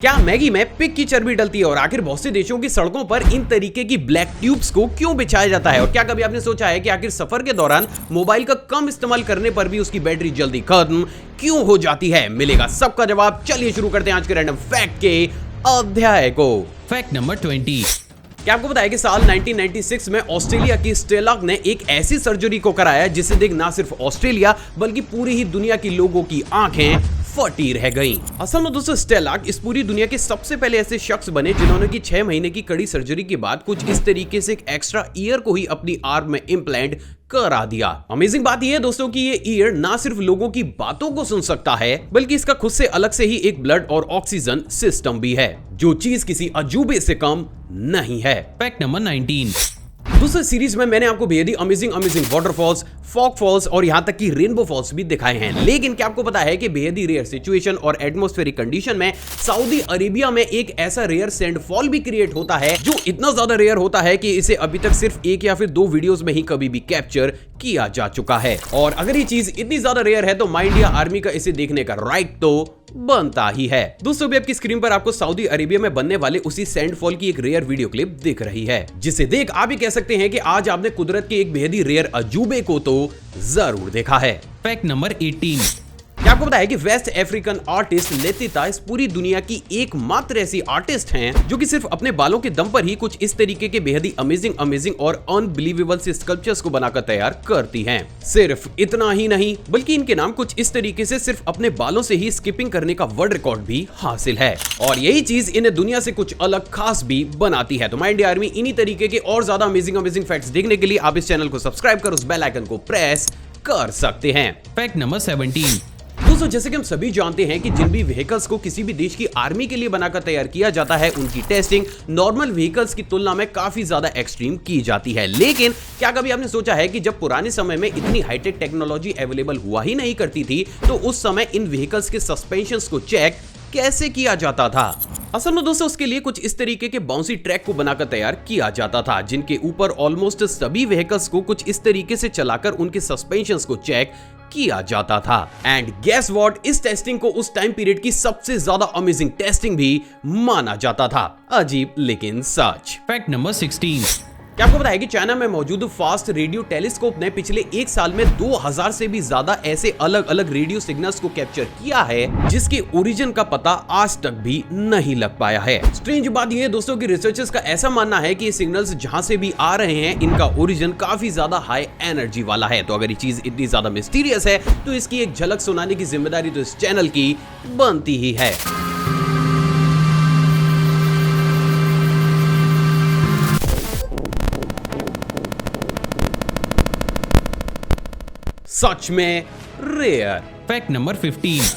क्या मैगी में पिग की चर्बी डलती है और आखिर बहुत से देशों की सड़कों पर इन तरीके की ब्लैक ट्यूब्स को क्यों बिछाया जाता है और क्या कभी आपने सोचा है कि आखिर सफर के दौरान मोबाइल का कम इस्तेमाल करने पर भी उसकी बैटरी जल्दी खत्म क्यों हो जाती है? मिलेगा सबका जवाब। चलिए शुरू करते हैं आज के रैंडम फैक्ट के अध्याय को। Fact number 20। क्या आपको पता है कि साल 1996 में ऑस्ट्रेलिया की स्टेलाक ने एक ऐसी सर्जरी को कराया जिससे देख ना सिर्फ ऑस्ट्रेलिया बल्कि पूरी ही दुनिया की लोगों की आंखें फटी रह गईं। असल में दोस्तों स्टेलाक इस पूरी दुनिया के सबसे पहले ऐसे शख्स बने जिन्होंने की 6 महीने की कड़ी सर्जरी के बाद कुछ इस तरीके से एक एक्स्ट्रा ईयर को ही अपनी आर्म में इम्प्लांट करा दिया। अमेजिंग बात यह है दोस्तों कि ये ईयर ना सिर्फ लोगों की बातों को सुन सकता है बल्कि इसका खुद से अलग से ही एक ब्लड और ऑक्सीजन सिस्टम भी है, जो चीज किसी अजूबे से कम नहीं है। Fact number 19। दूसरे सीरीज में मैंने आपको बेहद ही अमेजिंग वाटरफॉल्स, फॉग फॉल्स और यहां तक कि रेनबो फॉल्स भी दिखाए हैं, लेकिन क्या आपको पता है कि बेहद ही रेयर सिचुएशन और एटमॉस्फेरिक कंडीशन में सऊदी अरेबिया में एक ऐसा रेयर सैंडफॉल भी क्रिएट होता है जो इतना ज्यादा रेयर होता है कि इसे अभी तक सिर्फ 1 या फिर 2 वीडियोस में ही कभी भी कैप्चर किया जा चुका है। और अगर ये चीज इतनी ज्यादा रेयर है तो माय इंडिया आर्मी का इसे देखने का राइट तो बनता ही है। दोस्तों भी आपकी स्क्रीन पर आपको सऊदी अरेबिया में बनने वाले उसी सैंडफॉल की एक रेयर वीडियो क्लिप दिख रही है, जिसे देख आप ही कह सकते हैं कि आज आपने कुदरत के एक बेहद ही रेयर अजूबे को तो जरूर देखा है। Fact number 18। क्या आपको पता है कि वेस्ट अफ्रीकन आर्टिस्ट लेतिता इस पूरी दुनिया की एकमात्र ऐसी आर्टिस्ट हैं जो कि सिर्फ अपने बालों के दम पर ही कुछ इस तरीके के बेहद ही अमेजिंग और अनबिलीवेबल से स्कल्पचर्स को बनाकर तैयार करती हैं। सिर्फ इतना ही नहीं बल्कि इनके नाम कुछ इस तरीके से सिर्फ अपने बालों से ही स्किपिंग करने का वर्ल्ड रिकॉर्ड भी हासिल है और यही चीज इन्हें दुनिया से कुछ अलग खास भी बनाती है। तो माय इंडिया आर्मी इन्हीं तरीके के और ज्यादा अमेजिंग फैक्ट्स देखने के लिए आप इस चैनल को सब्सक्राइब कर उस बेल आइकन को प्रेस कर सकते हैं। Fact number 17। दोस्तों जैसे कि हम सभी जानते हैं कि जिन भी व्हीकल्स को किसी भी देश की आर्मी के लिए बनाकर तैयार किया जाता है उनकी टेस्टिंग नॉर्मल व्हीकल्स की तुलना में काफी ज्यादा एक्सट्रीम की जाती है, लेकिन क्या कभी आपने सोचा है कि जब पुराने समय में इतनी हाईटेक टेक्नोलॉजी अवेलेबल हुआ ही नहीं करती थी तो उस समय इन व्हीकल्स के सस्पेंशंस को चेक कैसे किया जाता था? असल में दोस्तों उसके लिए कुछ इस तरीके के बाउंसी ट्रैक को बनाकर तैयार किया जाता था जिनके ऊपर ऑलमोस्ट सभी व्हीकल्स को कुछ इस तरीके से चलाकर उनके सस्पेंशंस को चेक किया जाता था। एंड गेस व्हाट, इस टेस्टिंग को उस टाइम पीरियड की सबसे ज्यादा अमेजिंग टेस्टिंग भी माना जाता था। अजीब लेकिन सच। Fact number 16। क्या आपको पता है कि चाइना में मौजूद फास्ट रेडियो टेलीस्कोप ने पिछले 1 साल में 2000 से भी ज्यादा ऐसे अलग अलग रेडियो सिग्नल्स को कैप्चर किया है जिसके ओरिजिन का पता आज तक भी नहीं लग पाया है। स्ट्रेंज बात यह है दोस्तों कि रिसर्चर्स का ऐसा मानना है कि ये सिग्नल्स जहां से भी आ रहे हैं इनका ओरिजिन काफी ज्यादा हाई एनर्जी वाला है। तो अगर ये चीज इतनी ज्यादा मिस्टीरियस है तो इसकी एक झलक सुनाने की जिम्मेदारी तो इस चैनल की बनती ही है। सच में रेयर। Fact number 15।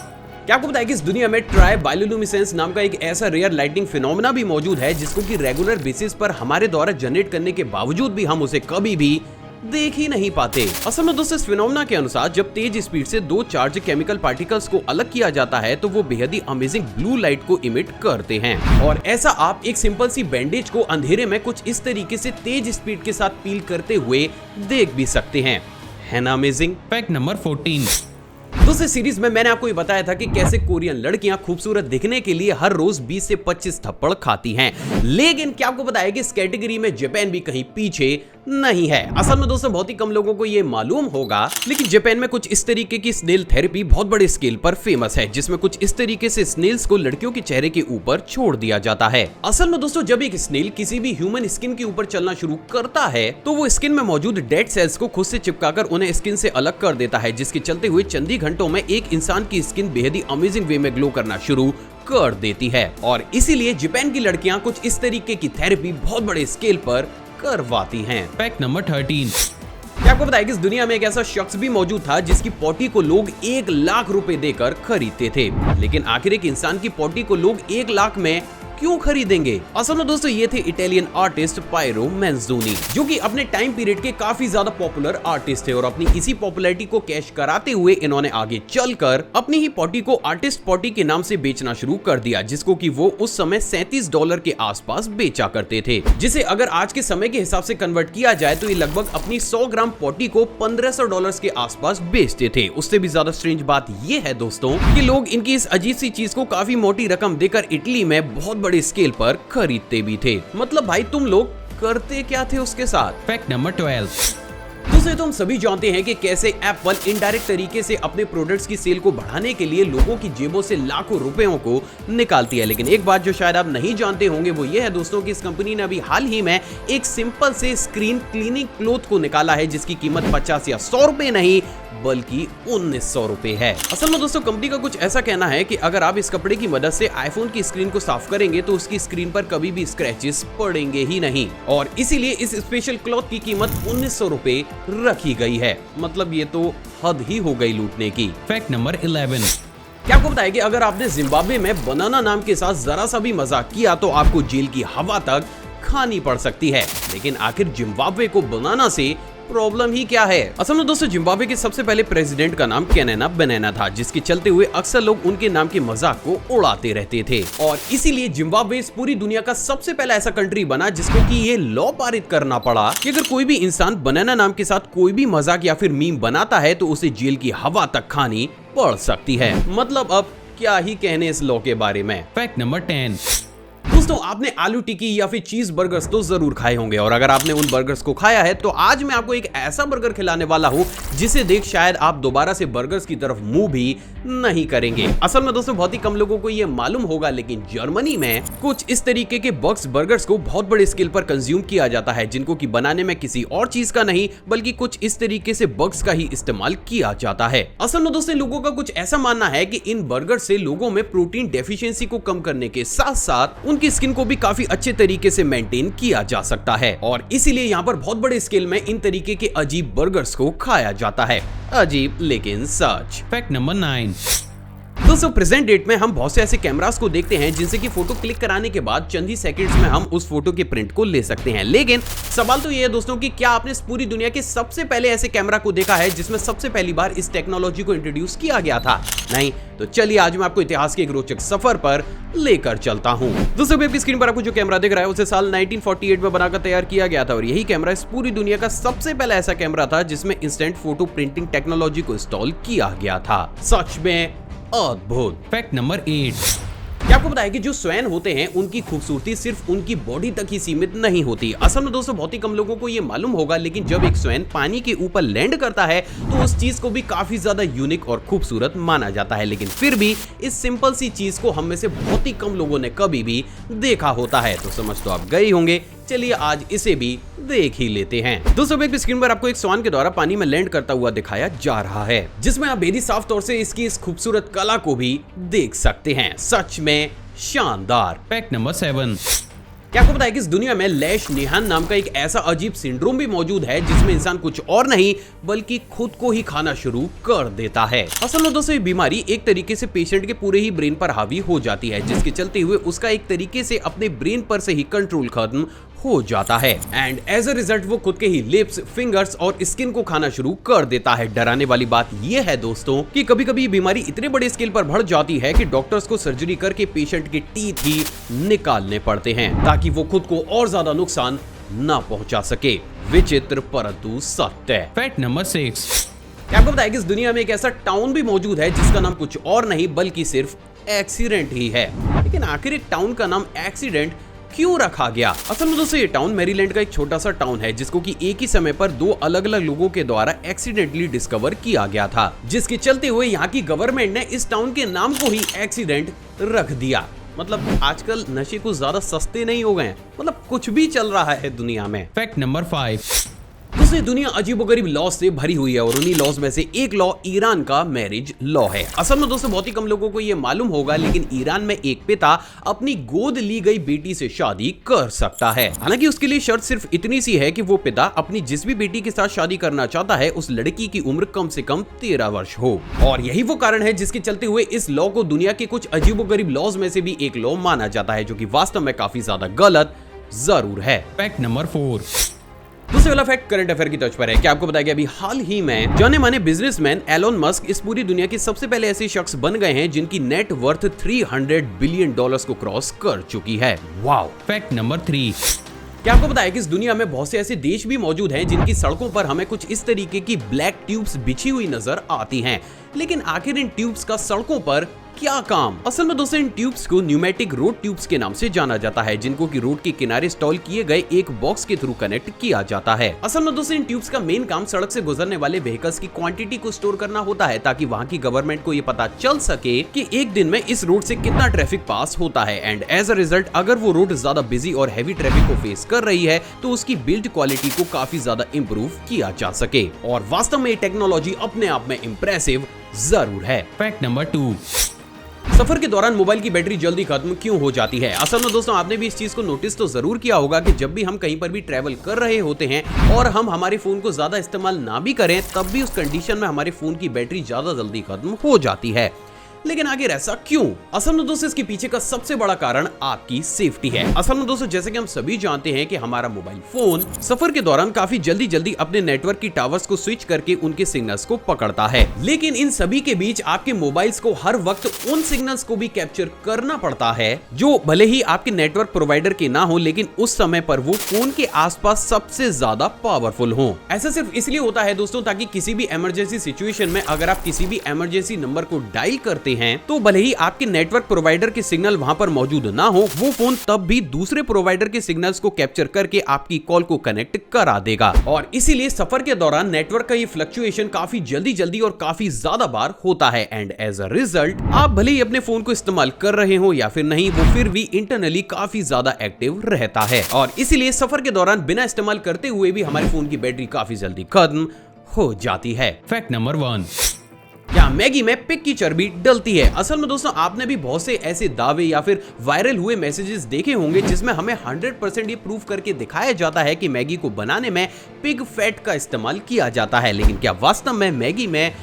क्या आपको पता है कि इस दुनिया में ट्राई बायोल्यूमिनेसेंस नाम का एक ऐसा रेयर लाइटिंग फिनोमेना भी मौजूद है जिसको कि रेगुलर बेसिस पर हमारे द्वारा जनरेट करने के बावजूद भी हम उसे कभी भी देख ही नहीं पाते। असल में दोस्तों इस फिनोमेना के अनुसार जब तेज स्पीड से 2 चार्ज केमिकल पार्टिकल्स को अलग किया जाता है तो वो बेहद ही अमेजिंग ब्लू लाइट को इमिट करते हैं और ऐसा आप एक सिंपल सी बैंडेज को अंधेरे में कुछ इस तरीके से तेज स्पीड के साथ पील करते हुए देख भी सकते हैं, है ना अमेजिंग? Fact number 14। दूसरे सीरीज में मैंने आपको ये बताया था कि कैसे कोरियन लड़कियां खूबसूरत दिखने के लिए हर रोज 20 से 25 थप्पड़ खाती हैं, लेकिन क्या आपको पता है कि इस कैटेगरी में जापान भी कहीं पीछे नहीं है। असल में दोस्तों बहुत ही कम लोगों को ये मालूम होगा लेकिन जापान में कुछ इस तरीके की स्नेल थेरेपी बहुत बड़े स्केल पर फेमस है जिसमें कुछ इस तरीके से स्नेल्स को लड़कियों के चेहरे के ऊपर छोड़ दिया जाता है। असल में दोस्तों जब एक स्नेल किसी भी ह्यूमन स्किन के ऊपर चलना शुरू करता है तो वो स्किन में मौजूद डेड सेल्स को खुद से चिपकाकर उन्हें स्किन से अलग कर देता है, जिसके चलते हुए चंद ही घंटों में एक इंसान की स्किन बेहद ही अमेजिंग वे में ग्लो करना शुरू कर देती है और इसीलिए जापान की लड़कियां कुछ इस तरीके की थेरेपी बहुत बड़े स्केल पर करवाती हैं। Fact number 13। क्या आपको पता है कि इस दुनिया में एक ऐसा शख्स भी मौजूद था जिसकी पॉटी को लोग 1 लाख रुपए देकर खरीदते थे, लेकिन आखिर एक इंसान की पॉटी को लोग 1 लाख में क्यों खरीदेंगे? असल में दोस्तों ये थे इटालियन आर्टिस्ट पायरो मैंजोनी, जो कि अपने टाइम पीरियड के काफी ज्यादा पॉपुलर आर्टिस्ट थे और अपनी इसी पॉपुलैरिटी को कैश कराते हुए इन्होंने आगे चलकर अपनी ही पॉटी को आर्टिस्ट पॉटी के नाम से बेचना शुरू कर दिया, जिसको कि वो उस समय $37 के आसपास बेचा करते थे, जिसे अगर आज के समय के हिसाब से कन्वर्ट किया जाए तो ये लगभग अपनी 100 ग्राम पॉटी को $1500 के आसपास बेचते थे। उससे भी ज्यादा स्ट्रेंज बात ये है दोस्तों कि लोग इनकी इस अजीब सी चीज को काफी मोटी रकम देकर इटली में बहुत बड़े स्केल पर खरीदते भी थे। मतलब भाई तुम लोग करते क्या थे उसके साथ? Fact number 12। दूसरे तो हम सभी जानते हैं कि कैसे एप्पल इनडायरेक्ट तरीके से अपने प्रोडक्ट्स की सेल को बढ़ाने के लिए लोगों की जेबों से लाखों रुपयों को निकालती है, लेकिन एक बात जो शायद आप नहीं जानते होंगे वो ये है दोस्तों कि इस कंपनी ने अभी हाल ही में एक सिंपल से स्क्रीन क्लीनिंग क्लॉथ को निकाला है, जिसकी कीमत 50 या 100 रुपए नहीं बल्कि 1900 रुपए है। असल में दोस्तों कंपनी का कुछ ऐसा कहना है कि अगर आप इस कपड़े की मदद से आईफोन की स्क्रीन को साफ करेंगे तो उसकी स्क्रीन पर कभी भी स्क्रैचेस पड़ेंगे ही नहीं, और इसीलिए इस स्पेशल क्लॉथ की कीमत 1900 रुपए रखी गई है। मतलब ये तो हद ही हो गई लूटने की। Fact number 11। क्या आपको बताया कि अगर आपने जिम्बाब्वे में बनाना नाम के साथ जरा सा भी मजाक किया तो आपको जेल की हवा तक खानी पड़ सकती है। लेकिन आखिर जिम्बाब्वे को बनाना से प्रॉब्लम ही क्या है? असल में दोस्तों जिम्बाब्वे के सबसे पहले प्रेसिडेंट का नाम कैनेना बनाना था, जिसके चलते हुए अक्सर लोग उनके नाम के मजाक को उड़ाते रहते थे, और इसीलिए जिम्बाब्वे इस पूरी दुनिया का सबसे पहला ऐसा कंट्री बना जिसको कि ये लॉ पारित करना पड़ा कि अगर कोई भी इंसान बनाना नाम के साथ कोई भी मजाक या फिर मीम बनाता है तो उसे जेल की हवा तक खानी पड़ सकती है। मतलब अब क्या ही कहने इस लॉ के बारे में। Fact number 10। दोस्तों आपने आलू टिक्की या फिर चीज बर्गर्स तो जरूर खाए होंगे, और अगर आपने उन बर्गर्स को खाया है तो आज मैं आपको एक ऐसा बर्गर खिलाने वाला हूं जिसे देख शायद आप दोबारा से बर्गर्स की तरफ मुंह भी नहीं करेंगे। असल में दोस्तों बहुत ही कम लोगों को ये मालूम होगा, लेकिन जर्मनी में कुछ इस तरीके के बग्स बर्गर्स को बहुत बड़े स्केल पर कंज्यूम किया जाता है, जिनको कि बनाने में किसी और चीज का नहीं बल्कि कुछ इस तरीके से बग्स का ही इस्तेमाल किया जाता है। असल में दोस्तों लोगों का कुछ ऐसा मानना है कि इन बर्गर से लोगों में प्रोटीन डेफिशिएंसी को कम करने के साथ साथ उनकी स्किन को भी काफी अच्छे तरीके से मेंटेन किया जा सकता है, और इसीलिए यहाँ पर बहुत बड़े स्केल में इन तरीके के अजीब बर्गर्स को खाया जाता है। अजीब लेकिन सच। Fact number 9। दोस्तों प्रेजेंट डेट में हम बहुत से ऐसे कैमरास को देखते हैं जिनसे कि फोटो क्लिक कराने के बाद चंद ही सेकंड्स में हम उस फोटो के प्रिंट को ले सकते हैं, लेकिन सवाल तो ये है दोस्तों कि क्या आपने इस पूरी दुनिया के सबसे पहले ऐसे कैमरा को देखा है जिसमें सबसे पहली बार इस टेक्नोलॉजी को इंट्रोड्यूस किया गया था? नहीं? तो चलिए आज मैं आपको इतिहास के एक रोचक सफर पर लेकर चलता हूँ। दोस्तों आपकी स्क्रीन पर आपको जो कैमरा दिख रहा है उसे साल 1948 में बनाकर तैयार किया गया था, और यही कैमरा इस पूरी दुनिया का सबसे पहला ऐसा कैमरा था जिसमें इंस्टेंट फोटो प्रिंटिंग टेक्नोलॉजी को इंस्टॉल किया गया था। सच में अद्भुत। Fact number 8। क्या आपको बताया कि जो स्वैन होते हैं उनकी खूबसूरती सिर्फ उनकी बॉडी तक ही सीमित नहीं होती। असल में दोस्तों बहुत ही कम लोगों को ये मालूम होगा, लेकिन जब एक स्वैन पानी के ऊपर लैंड करता है तो उस चीज को भी काफी ज्यादा यूनिक और खूबसूरत माना जाता है, लेकिन फिर भी इस सिंपल सी चीज को हम में से बहुत ही कम लोगों ने कभी भी देखा होता है। तो समझ तो आप गए होंगे, चलिए आज इसे भी देख ही लेते हैं। दोस्तों एक स्क्रीन पर आपको एक स्वान के द्वारा पानी में लैंड करता हुआ दिखाया जा रहा है, जिसमें आप बेहद साफ तौर से इसकी इस खूबसूरत कला को भी देख सकते हैं। सच में शानदार। Fact number 7। क्या आपको पता है कि इस दुनिया में लैश निहान नाम का एक ऐसा अजीब सिंड्रोम भी मौजूद है जिसमें इंसान कुछ और नहीं बल्कि खुद को ही खाना शुरू कर देता है। असल में दोस्तों ये बीमारी एक तरीके से पेशेंट के पूरे ही ब्रेन पर हावी हो जाती है, जिसके चलते हुए उसका एक तरीके से अपने ब्रेन पर से ही कंट्रोल खत्म हो जाता है, एंड एज अ रिजल्ट वो खुद के ही लिप्स, फिंगर्स और स्किन को खाना शुरू कर देता है। डराने वाली बात यह है दोस्तों कि कभी कभी ये बीमारी इतने बड़े स्केल पर बढ़ जाती है कि डॉक्टर्स को सर्जरी करके पेशेंट के टीथ ही निकालने पड़ते हैं ताकि वो खुद को और ज्यादा नुकसान ना पहुंचा सके। विचित्र परंतु सत्य। Fact number 6। आपको बताया कि इस दुनिया में एक ऐसा टाउन भी मौजूद है जिसका नाम कुछ और नहीं बल्कि सिर्फ एक्सीडेंट ही है। लेकिन आखिर एक टाउन का नाम एक्सीडेंट क्यों रखा गया? असल में दोस्तों ये टाउन मैरीलैंड का एक छोटा सा टाउन है जिसको कि एक ही समय पर दो अलग अलग लोगों के द्वारा एक्सीडेंटली डिस्कवर किया गया था, जिसके चलते हुए यहाँ की गवर्नमेंट ने इस टाउन के नाम को ही एक्सीडेंट रख दिया। मतलब आजकल नशे कुछ ज्यादा सस्ते नहीं हो गए हैं, मतलब कुछ भी चल रहा है दुनिया में। Fact number 5। दूसरी दुनिया अजीबोगरीब लॉ से भरी हुई है और उन्हीं लॉज में से एक लॉ ईरान का मैरिज लॉ है। असल में दोस्तों बहुत ही कम लोगों को यह मालूम होगा, लेकिन ईरान में एक पिता अपनी गोद ली गई बेटी से शादी कर सकता है। हालांकि उसके लिए शर्त सिर्फ इतनी सी है कि वो पिता अपनी जिस भी बेटी के साथ शादी करना चाहता है उस लड़की की उम्र कम से कम 13 वर्ष हो। और यही वो कारण है जिसके चलते हुए इस लॉ को दुनिया के कुछ अजीबोगरीब लॉज में से भी एक लॉ माना जाता है, जो कि वास्तव में काफी ज्यादा गलत जरूर है। Fact number 4। दूसरे वाला फैक्ट करंट अफेयर की तर्ज पर है। क्या आपको पता है कि अभी हाल ही में जाने माने बिजनेसमैन एलोन मस्क इस पूरी दुनिया के सबसे पहले ऐसे शख्स बन गए हैं जिनकी नेट वर्थ $300 बिलियन को क्रॉस कर चुकी है। वाओ। Fact number 3। क्या आपको पता है कि इस दुनिया में बहुत से ऐसे देश भी मौजूद हैं जिनकी सड़कों पर हमें कुछ इस तरीके की ब्लैक ट्यूब्स बिछी हुई नजर आती हैं, लेकिन आखिर इन ट्यूब्स का सड़कों पर क्या काम? असल में दोस्तों इन ट्यूब्स को न्यूमेटिक रोड ट्यूब्स के नाम से जाना जाता है, जिनको कि रोड के किनारे इंस्टॉल किए गए एक बॉक्स के थ्रू कनेक्ट किया जाता है। असल में दोस्तों इन ट्यूब्स का मेन काम सड़क से गुजरने वाले व्हीकल्स की क्वांटिटी को स्टोर करना होता है, ताकि वहां की गवर्नमेंट को ये पता चल सके कि एक दिन में इस रोड से कितना ट्रैफिक पास होता है। एंड एज अ रिजल्ट अगर वो रोड ज्यादा बिजी और हैवी ट्रैफिक को फेस कर रही है तो उसकी बिल्ड क्वालिटी को काफी ज्यादा इंप्रूव किया जा सके। और वास्तव में ये टेक्नोलॉजी अपने आप में इंप्रेसिव जरूर है। Fact number 2। सफर के दौरान मोबाइल की बैटरी जल्दी खत्म क्यों हो जाती है? असल में दोस्तों आपने भी इस चीज को नोटिस तो जरूर किया होगा कि जब भी हम कहीं पर भी ट्रैवल कर रहे होते हैं और हम हमारे फोन को ज्यादा इस्तेमाल ना भी करें, तब भी उस कंडीशन में हमारे फोन की बैटरी ज्यादा जल्दी खत्म हो जाती है। लेकिन आखिर ऐसा क्यों? असल में दोस्तों इसके पीछे का सबसे बड़ा कारण आपकी सेफ्टी है। असल में दोस्तों जैसे कि हम सभी जानते हैं कि हमारा मोबाइल फोन सफर के दौरान काफी जल्दी जल्दी अपने नेटवर्क की टावर्स को स्विच करके उनके सिग्नल्स को पकड़ता है, लेकिन इन सभी के बीच आपके मोबाइल्स को हर वक्त उन सिग्नल्स को भी कैप्चर करना पड़ता है जो भले ही आपके नेटवर्क प्रोवाइडर के ना हो, लेकिन उस समय पर वो फोन के आसपास सबसे ज्यादा पावरफुल हो। ऐसा सिर्फ इसलिए होता है दोस्तों ताकि किसी भी इमरजेंसी सिचुएशन में अगर आप किसी भी इमरजेंसी नंबर को डायल करते हैं तो भले ही आपके नेटवर्क प्रोवाइडर के सिग्नल वहां पर मौजूद ना हो, वो फोन तब भी दूसरे प्रोवाइडर के सिग्नल्स को कैप्चर करके आपकी कॉल को कनेक्ट करा देगा। और इसीलिए सफर के दौरान नेटवर्क का ये फ्लक्चुएशन काफी जल्दी जल्दी और काफी ज्यादा बार होता है। एंड एज अ रिजल्ट आप भले ही अपने फोन को इस्तेमाल कर रहे हो या फिर नहीं, वो फिर भी इंटरनली काफी ज्यादा एक्टिव रहता है। और इसीलिए सफर के दौरान बिना इस्तेमाल करते हुए भी हमारे फोन की बैटरी काफी जल्दी खत्म हो जाती है। Fact number 1। क्या मैगी में पिग की चर्बी डलती है? असल में दोस्तों आपने भी बहुत से ऐसे दावे या फिर वायरल हुए मैसेजेस देखे होंगे जिसमें हमें 100% ये प्रूव करके दिखाया जाता है कि मैगी को बनाने में पिग फैट का इस्तेमाल किया जाता है, लेकिन क्या वास्तव में मैगी में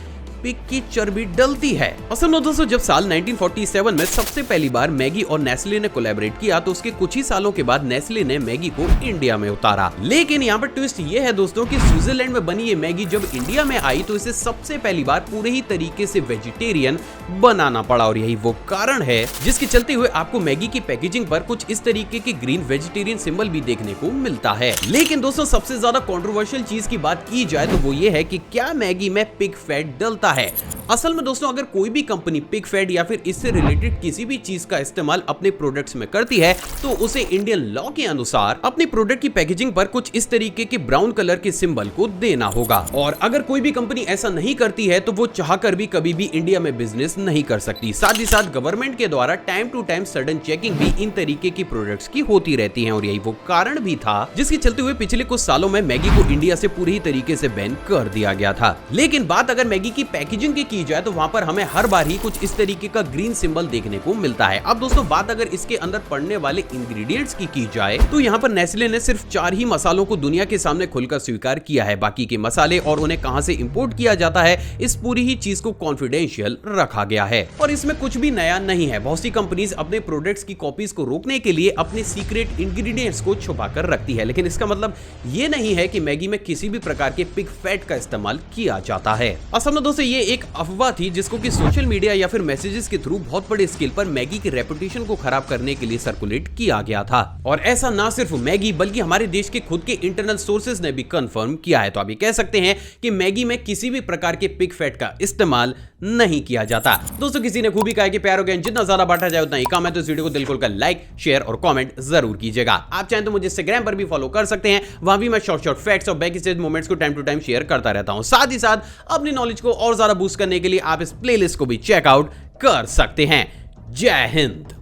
पिग की चर्बी डलती है? असल में दोस्तों जब साल 1947 में सबसे पहली बार मैगी और नेस्ले ने कोलैबोरेट किया तो उसके कुछ ही सालों के बाद नेस्ले ने मैगी को इंडिया में उतारा। लेकिन यहाँ पर ट्विस्ट ये है दोस्तों कि स्विट्जरलैंड में बनी ये मैगी जब इंडिया में आई तो इसे सबसे पहली बार पूरे ही तरीके से वेजिटेरियन बनाना पड़ा, और यही वो कारण है जिसके चलते हुए आपको मैगी की पैकेजिंग पर कुछ इस तरीके के ग्रीन वेजिटेरियन सिंबल भी देखने को मिलता है। लेकिन दोस्तों सबसे ज्यादा कंट्रोवर्शियल चीज की बात की जाए तो वो ये है कि क्या मैगी में पिग फैट डलता है? असल में दोस्तों अगर कोई भी कंपनी पिग फैट या फिर इससे रिलेटेड किसी भी चीज का इस्तेमाल अपने प्रोडक्ट्स में करती है तो उसे इंडियन लॉ के अनुसार अपने प्रोडक्ट की पैकेजिंग पर कुछ इस तरीके के ब्राउन कलर के सिंबल को देना होगा। और अगर कोई भी कंपनी ऐसा नहीं करती है तो वो चाहकर भी कभी भी इंडिया में बिजनेस नहीं कर सकती। साथ ही साथ गवर्नमेंट के द्वारा time to time sudden checking भी इन तरीके की प्रोडक्ट्स की होती रहती है, और यही वो कारण भी था जिसके चलते हुए पिछले कुछ सालों में मैगी को इंडिया से पूरी ही तरीके से बैन कर दिया गया था। लेकिन बात अगर मैगी की पैकेजिंग की जाए तो वहां पर हमें हर बार ही कुछ इस तरीके का ग्रीन सिंबल देखने को मिलता है। अब दोस्तों बात अगर इसके अंदर पड़ने वाले इंग्रेडिएंट्स की जाए तो यहाँ पर नेस्ले ने सिर्फ 4 ही मसालों को दुनिया के सामने खुलकर स्वीकार किया है। बाकी के मसाले और उन्हें कहां से इंपोर्ट किया जाता है इस पूरी ही चीज को कॉन्फिडेंशियल रखा गया है, और इसमें कुछ भी नया नहीं है। बहुत सी कंपनीज अपने प्रोडक्ट्स की कॉपीज को रोकने के लिए अपने सीक्रेट इंग्रेडिएंट्स को छुपा कर रखती है, लेकिन इसका मतलब ये नहीं है कि मैगी में किसी भी प्रकार के पिग फैट का इस्तेमाल किया जाता है। असल में दोस्तों ये एक अफवाह थी जिसको कि सोशल मीडिया या फिर मैसेजेस के थ्रू बहुत बड़े स्केल पर मैगी की रेपुटेशन को खराब करने के लिए सर्कुलेट किया गया था। और ऐसा ना सिर्फ मैगी बल्कि हमारे देश के खुद के इंटरनल सोर्सेज ने भी कंफर्म किया है। तो आप ये कह सकते हैं कि मैगी में किसी भी प्रकार के पिग फैट का इस्तेमाल नहीं किया जाता। दोस्तों किसी ने खूबी कहा कि प्यार हो गया जितना ज्यादा बांटा जाए उतना ही कम है, तो इस वीडियो को दिल खोलकर लाइक शेयर और कमेंट जरूर कीजिएगा। आप चाहें तो मुझे इंस्टाग्राम पर भी फॉलो कर सकते हैं, वहां भी मैं शॉर्ट फैक्ट्स और बैक स्टेज मोमेंट्स को टाइम टू टाइम शेयर करता रहता हूं। साथ ही साथ अपनी नॉलेज को और ज्यादा बूस्ट करने के लिए आप इस प्लेलिस्ट को भी चेकआउट कर सकते हैं। जय हिंद।